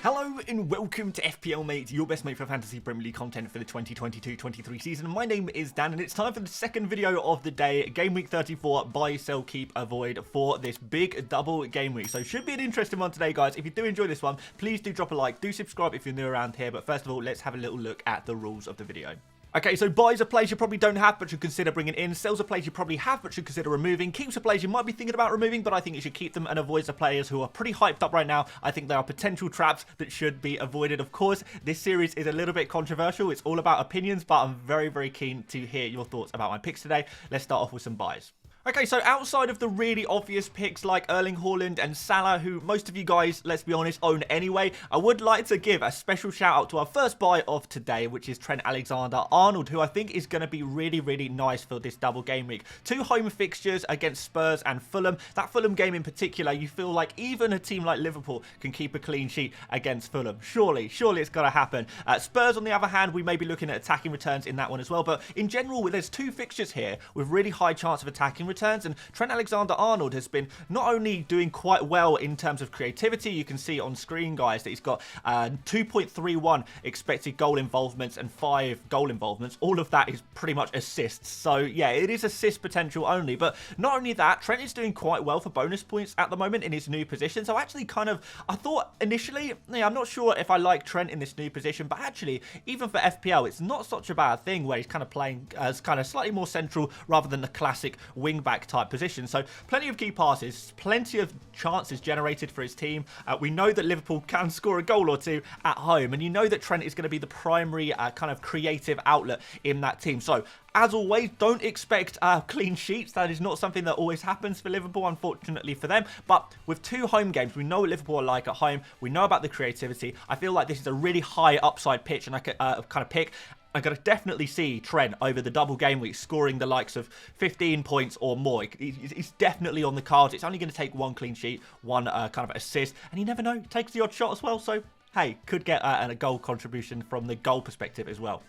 Hello and welcome to FPL Mate, your best mate for fantasy Premier League content for the 2022-23 season. My name is Dan and it's time for the second video of the day, Game Week 34, buy, sell, keep, avoid for this big double game week. So should be an interesting one today, guys. If you do enjoy this one, please do drop a like, do subscribe if you're new around here. But first of all, let's have a little look at the rules of the video. Okay, so buys are plays you probably don't have but should consider bringing in. Sells are plays you probably have but should consider removing. Keeps are plays you might be thinking about removing, but I think you should keep them. And avoids are players who are pretty hyped up right now. I think there are potential traps that should be avoided. Of course, this series is a little bit controversial. It's all about opinions, but I'm very, very keen to hear your thoughts about my picks today. Let's start off with some buys. Okay, so outside of the really obvious picks like Erling Haaland and Salah, who most of you guys, let's be honest, own anyway, I would like to give a special shout out to our first buy of today, which is Trent Alexander-Arnold, who I think is going to be really, really nice for this double game week. 2 home fixtures against Spurs and Fulham. That Fulham game in particular, you feel like even a team like Liverpool can keep a clean sheet against Fulham. Surely it's got to happen. Spurs, on the other hand, we may be looking at attacking returns in that one as well, but in general, there's 2 fixtures here with really high chance of attacking returns, and Trent Alexander-Arnold has been not only doing quite well in terms of creativity, you can see on screen, guys, that he's got 2.31 expected goal involvements and 5 goal involvements. All of that is pretty much assists. So yeah, it is assist potential only, but not only that, Trent is doing quite well for bonus points at the moment in his new position. So actually I thought initially, yeah, I'm not sure if I like Trent in this new position, but actually, even for FPL, it's not such a bad thing where he's kind of playing as kind of slightly more central rather than the classic wing-back type position. So plenty of key passes, plenty of chances generated for his team. We know that Liverpool can score a goal or two at home, and you know that Trent is going to be the primary kind of creative outlet in that team. So as always, don't expect clean sheets. That is not something that always happens for Liverpool, unfortunately for them. But with 2 home games, we know what Liverpool are like at home. We know about the creativity. I feel like this is a really high upside pitch and I could kind of pick. I could definitely see Trent over the double game week scoring the likes of 15 points or more. He's definitely on the cards. It's only going to take 1 clean sheet, 1 kind of assist, and you never know, he takes the odd shot as well. So, hey, could get a goal contribution from the goal perspective as well.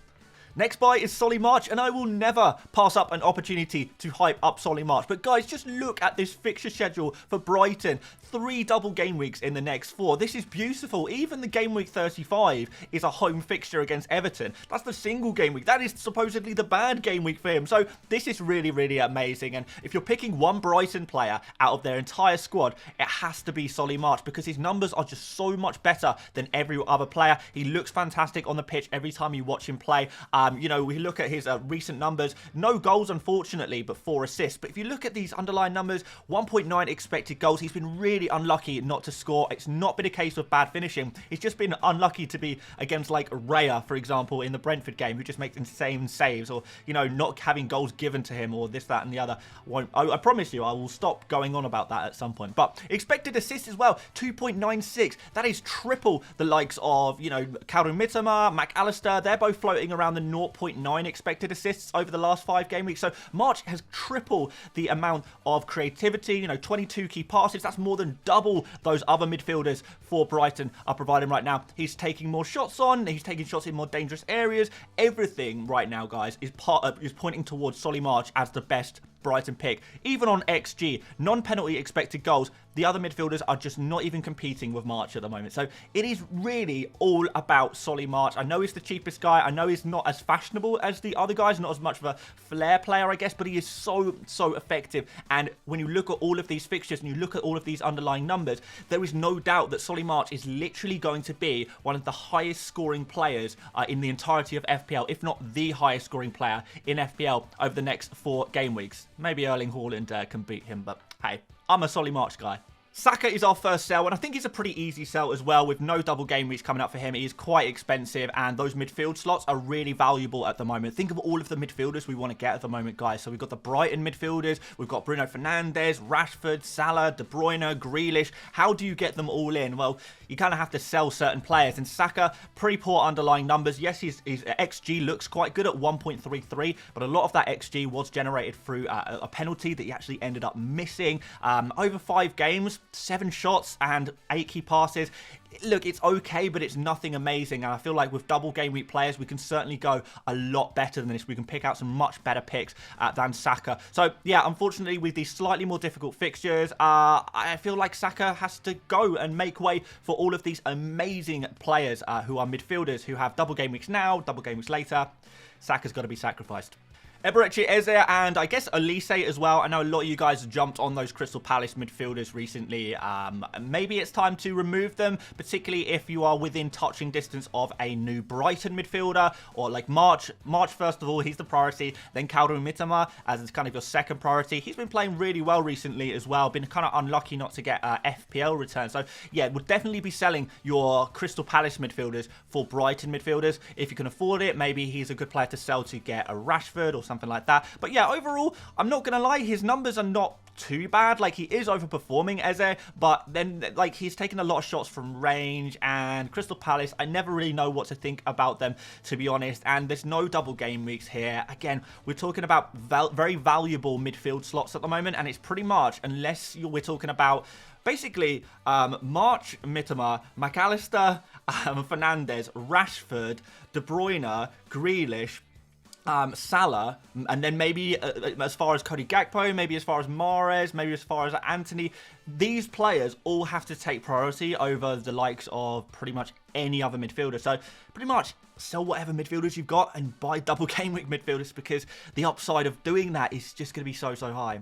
Next buy is Solly March, and I will never pass up an opportunity to hype up Solly March. But guys, just look at this fixture schedule for Brighton. 3 double game weeks in the next 4. This is beautiful. Even the game week 35 is a home fixture against Everton. That's the single game week. That is supposedly the bad game week for him. So this is really, really amazing. And if you're picking one Brighton player out of their entire squad, it has to be Solly March because his numbers are just so much better than every other player. He looks fantastic on the pitch every time you watch him play. You know, we look at his recent numbers. No goals, unfortunately, but 4 assists. But if you look at these underlying numbers, 1.9 expected goals. He's been really unlucky not to score. It's not been a case of bad finishing. He's just been unlucky to be against, like, Raya, for example, in the Brentford game, who just makes insane saves, or, you know, not having goals given to him, or this, that, and the other. I promise you, I will stop going on about that at some point. But expected assists as well, 2.96. That is triple the likes of, you know, Calvin Mitoma, McAllister. They're both floating around the 0.9 expected assists over the last 5 game weeks. So March has triple the amount of creativity, you know, 22 key passes. That's more than double those other midfielders for Brighton are providing right now. He's taking more shots on. He's taking shots in more dangerous areas. Everything right now, guys, is pointing towards Solly March as the best Brighton pick. Even on XG, non-penalty expected goals, the other midfielders are just not even competing with March at the moment. So it is really all about Solly March. I know he's the cheapest guy. I know he's not as fashionable as the other guys, not as much of a flair player, I guess, but he is so effective. And when you look at all of these fixtures and you look at all of these underlying numbers, there is no doubt that Solly March is literally going to be one of the highest scoring players in the entirety of FPL, if not the highest scoring player in FPL over the next 4 game weeks. Maybe Erling Haaland can beat him, but hey, I'm a Solly March guy. Saka is our first sell, and I think it's a pretty easy sell as well with no double game weeks coming up for him. He is quite expensive, and those midfield slots are really valuable at the moment. Think of all of the midfielders we want to get at the moment, guys. So we've got the Brighton midfielders, we've got Bruno Fernandes, Rashford, Salah, De Bruyne, Grealish. How do you get them all in? Well, you kind of have to sell certain players, and Saka, pretty poor underlying numbers. Yes, his XG looks quite good at 1.33, but a lot of that XG was generated through a penalty that he actually ended up missing. Over 5 games, 7 shots and 8 key passes. Look, it's okay, but it's nothing amazing. And I feel like with double game week players, we can certainly go a lot better than this. We can pick out some much better picks than Saka. So, yeah, unfortunately, with these slightly more difficult fixtures, I feel like Saka has to go and make way for all of these amazing players who are midfielders, who have double game weeks now, double game weeks later. Saka's got to be sacrificed. Eberechi Eze and I guess Elise as well. I know a lot of you guys jumped on those Crystal Palace midfielders recently. Maybe it's time to remove them, particularly if you are within touching distance of a new Brighton midfielder, or like March first of all, he's the priority. Then Caldo Mitama as it's kind of your second priority. He's been playing really well recently as well. Been kind of unlucky not to get FPL return. So yeah, would definitely be selling your Crystal Palace midfielders for Brighton midfielders. If you can afford it, maybe he's a good player to sell to get a Rashford or something like that. But yeah, overall, I'm not gonna lie, his numbers are not too bad. Like, he is overperforming Eze, but then like he's taken a lot of shots from range, and Crystal Palace, I never really know what to think about them, to be honest. And there's no double game weeks here. Again, we're talking about very valuable midfield slots at the moment, and it's pretty much, unless we're talking about basically March, Mitama, McAllister, Fernandes, Rashford, De Bruyne, Grealish, Salah, and then maybe as far as Cody Gakpo, maybe as far as Mahrez, maybe as far as Anthony. These players all have to take priority over the likes of pretty much any other midfielder. So pretty much sell whatever midfielders you've got and buy double game week midfielders, because the upside of doing that is just going to be so high.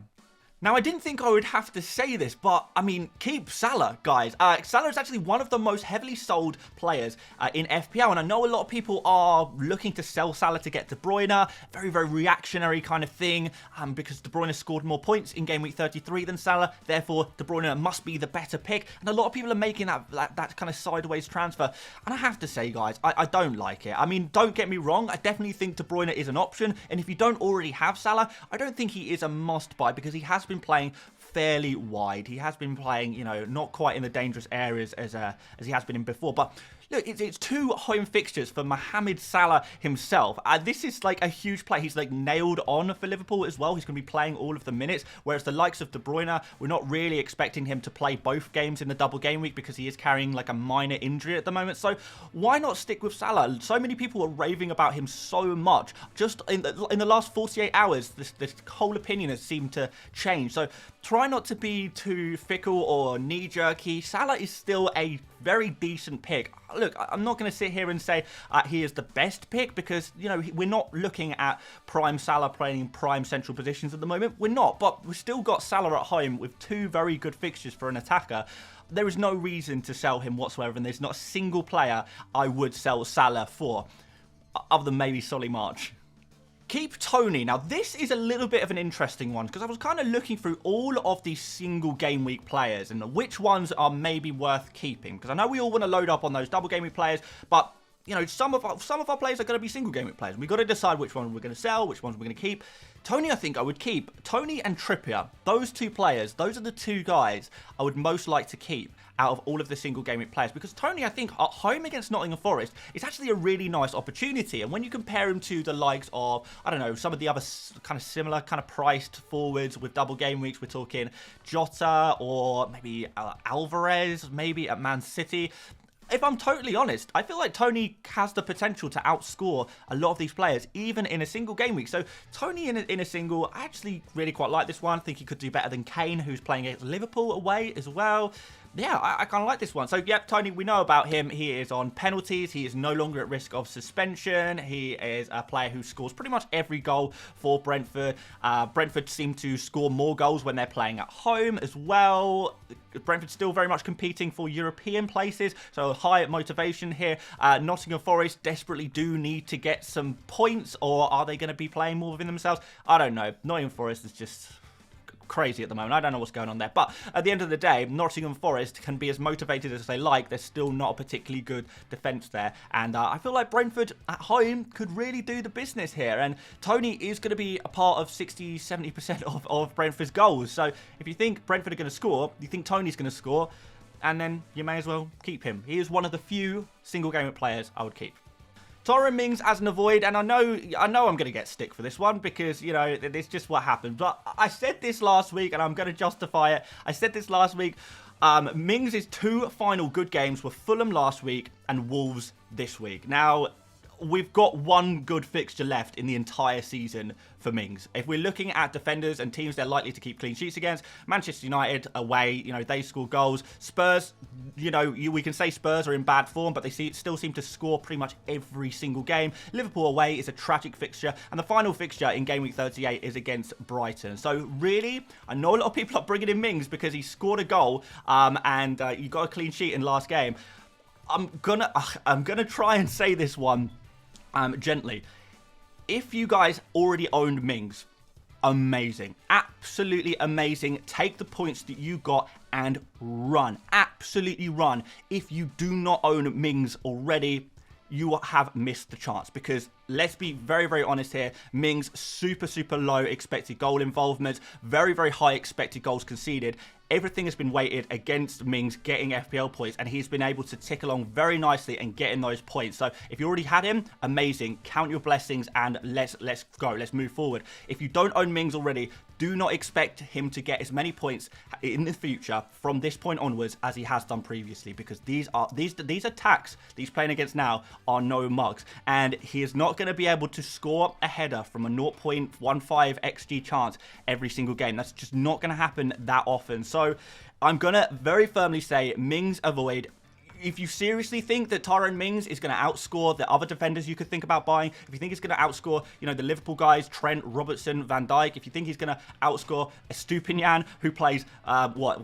Now, I didn't think I would have to say this, but, I mean, keep Salah, guys. Salah is actually one of the most heavily sold players in FPL, and I know a lot of people are looking to sell Salah to get De Bruyne. Very reactionary kind of thing, because De Bruyne scored more points in Game Week 33 than Salah. Therefore, De Bruyne must be the better pick, and a lot of people are making that kind of sideways transfer. And I have to say, guys, I don't like it. I mean, don't get me wrong. I definitely think De Bruyne is an option, and if you don't already have Salah, I don't think he is a must-buy, because he has been playing fairly wide. He has been playing, you know, not quite in the dangerous areas as he has been in before. But look, it's 2 home fixtures for Mohamed Salah himself. This is like a huge play. He's like nailed on for Liverpool as well. He's going to be playing all of the minutes, whereas the likes of De Bruyne, we're not really expecting him to play both games in the double game week, because he is carrying like a minor injury at the moment. So why not stick with Salah? So many people are raving about him so much. Just in the last 48 hours, this whole opinion has seemed to change. So try not to be too fickle or knee-jerky. Salah is still a very decent pick. Look, I'm not going to sit here and say he is the best pick, because, you know, we're not looking at prime Salah playing in prime central positions at the moment. We're not, but we've still got Salah at home with 2 very good fixtures for an attacker. There is no reason to sell him whatsoever, and there's not a single player I would sell Salah for, other than maybe Solly March. Keep Toney. Now, this is a little bit of an interesting one, because I was kind of looking through all of these single game week players and which ones are maybe worth keeping, because I know we all want to load up on those double game week players, but you know, some of our players are going to be single game week players. We've got to decide which one we're going to sell, which ones we're going to keep. Toney, I think I would keep. Toney and Trippier, those 2 players, those are the 2 guys I would most like to keep out of all of the single game week players, because Toney, I think, at home against Nottingham Forest is actually a really nice opportunity. And when you compare him to the likes of, I don't know, some of the other kind of similar kind of priced forwards with double game weeks, we're talking Jota or maybe Alvarez, maybe at Man City. If I'm totally honest, I feel like Toney has the potential to outscore a lot of these players, even in a single game week. So Toney in a single, I actually really quite like this one. I think he could do better than Kane, who's playing against Liverpool away as well. Yeah, I kind of like this one. So, yep, Toney, we know about him. He is on penalties. He is no longer at risk of suspension. He is a player who scores pretty much every goal for Brentford. Brentford seem to score more goals when they're playing at home as well. Brentford still very much competing for European places, so high motivation here. Nottingham Forest desperately do need to get some points, or are they going to be playing more within themselves? I don't know. Nottingham Forest is just crazy at the moment. I don't know what's going on there, but at the end of the day, Nottingham Forest can be as motivated as they like. There's still not a particularly good defence there, and I feel like Brentford at home could really do the business here, and Toney is going to be a part of 60-70% of Brentford's goals. So if you think Brentford are going to score, you think Toney's going to score, and then you may as well keep him. He is one of the few single game players I would keep. Tyrone Mings as an avoid, and I know I'm going to get stick for this one, because, you know, it's just what happened. But I said this last week, and I'm going to justify it. I said this last week. Mings' 2 final good games were Fulham last week and Wolves this week. Now, we've got 1 good fixture left in the entire season for Mings. If we're looking at defenders and teams they're likely to keep clean sheets against, Manchester United away, you know, they score goals. Spurs, you know, we can say Spurs are in bad form, but they still seem to score pretty much every single game. Liverpool away is a tragic fixture, and the final fixture in Game Week 38 is against Brighton. So really, I know a lot of people are bringing in Mings because he scored a goal and he got a clean sheet in last game. I'm gonna try and say this one gently. If you guys already owned Mings, amazing. Absolutely amazing. Take the points that you got and run. Absolutely run. If you do not own Mings already, you have missed the chance, because let's be very, very honest here. Mings, super low expected goal involvement, very high expected goals conceded. Everything has been weighted against Mings getting FPL points, and he's been able to tick along very nicely and getting those points. So if you already had him, amazing. Count your blessings and let's go. Let's move forward. If you don't own Mings already, do not expect him to get as many points in the future from this point onwards as he has done previously, because these attacks that he's playing against now are no mugs, and he is not going to be able to score a header from a 0.15 XG chance every single game. That's just not going to happen that often. So I'm going to very firmly say Mings avoid. If you seriously think that Tyrone Mings is going to outscore the other defenders you could think about buying, if you think he's going to outscore, you know, the Liverpool guys, Trent, Robertson, Van Dijk, if you think he's going to outscore Estupinian, who plays,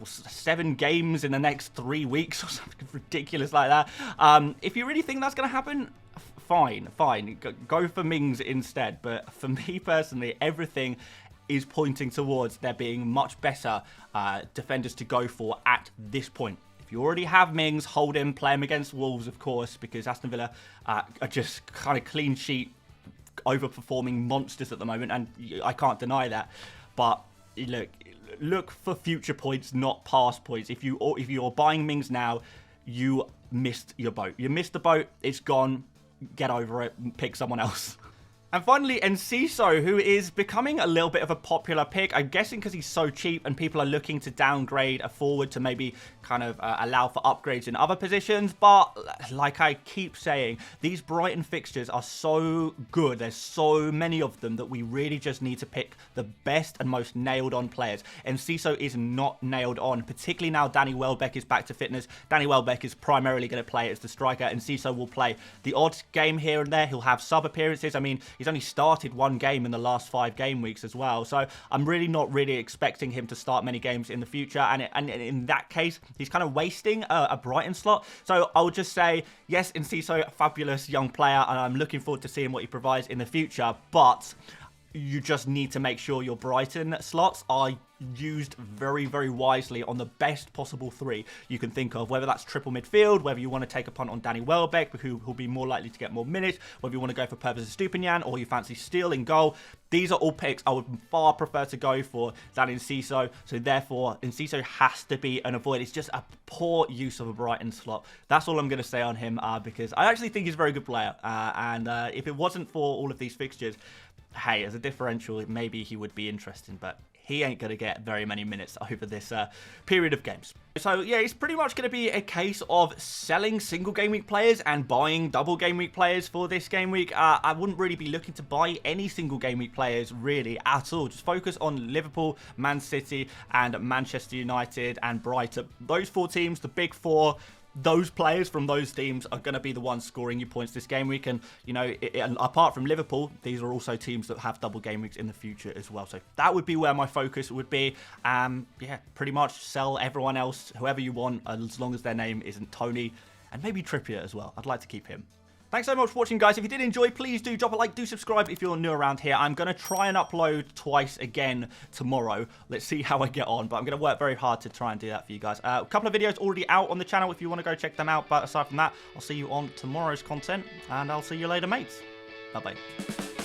7 games in the next 3 weeks or something ridiculous like that. If you really think that's going to happen, fine. Go for Mings instead. But for me personally, everything is pointing towards there being much better defenders to go for at this point. If you already have Mings, hold him, play him against Wolves, of course, because Aston Villa are just kind of clean sheet, overperforming monsters at the moment, and I can't deny that. But look for future points, not past points. If you're buying Mings now, you missed your boat. You missed the boat. It's gone. Get over it. Pick someone else. And finally, Enciso, who is becoming a little bit of a popular pick. I'm guessing because he's so cheap and people are looking to downgrade a forward to maybe kind of allow for upgrades in other positions. But like I keep saying, these Brighton fixtures are so good. There's so many of them that we really just need to pick the best and most nailed on players. Enciso is not nailed on, particularly now Danny Welbeck is back to fitness. Danny Welbeck is primarily going to play as the striker. Enciso will play the odd game here and there. He'll have sub appearances. I mean, he's only started 1 game in the last 5 game weeks as well. So I'm really not expecting him to start many games in the future. And in that case, he's kind of wasting a Brighton slot. So I'll just say, yes, Enciso, fabulous young player, and I'm looking forward to seeing what he provides in the future. But you just need to make sure your Brighton slots are used very wisely on the best possible 3 you can think of, whether that's triple midfield, whether you want to take a punt on Danny Welbeck, who'll be more likely to get more minutes, whether you want to go for purposes of Estupinian, or you fancy Steele in goal. These are all picks I would far prefer to go for than Enciso, so therefore Enciso has to be an avoid. It's just a poor use of a Brighton slot. That's all I'm going to say on him, because I actually think he's a very good player, and if it wasn't for all of these fixtures, hey, as a differential, maybe he would be interesting, but he ain't going to get very many minutes over this period of games. So, yeah, it's pretty much going to be a case of selling single game week players and buying double game week players for this game week. I wouldn't really be looking to buy any single game week players really at all. Just focus on Liverpool, Man City, and Manchester United and Brighton. Those 4 teams, the big 4, those players from those teams are going to be the ones scoring you points this game week. And, you know, and apart from Liverpool, these are also teams that have double game weeks in the future as well. So that would be where my focus would be. Yeah, pretty much sell everyone else, whoever you want, as long as their name isn't Toney, and maybe Trippier as well. I'd like to keep him. Thanks so much for watching, guys. If you did enjoy, please do drop a like, do subscribe if you're new around here. I'm going to try and upload twice again tomorrow. Let's see how I get on, but I'm going to work very hard to try and do that for you guys. A couple of videos already out on the channel if you want to go check them out, but aside from that, I'll see you on tomorrow's content, and I'll see you later, mates. Bye-bye.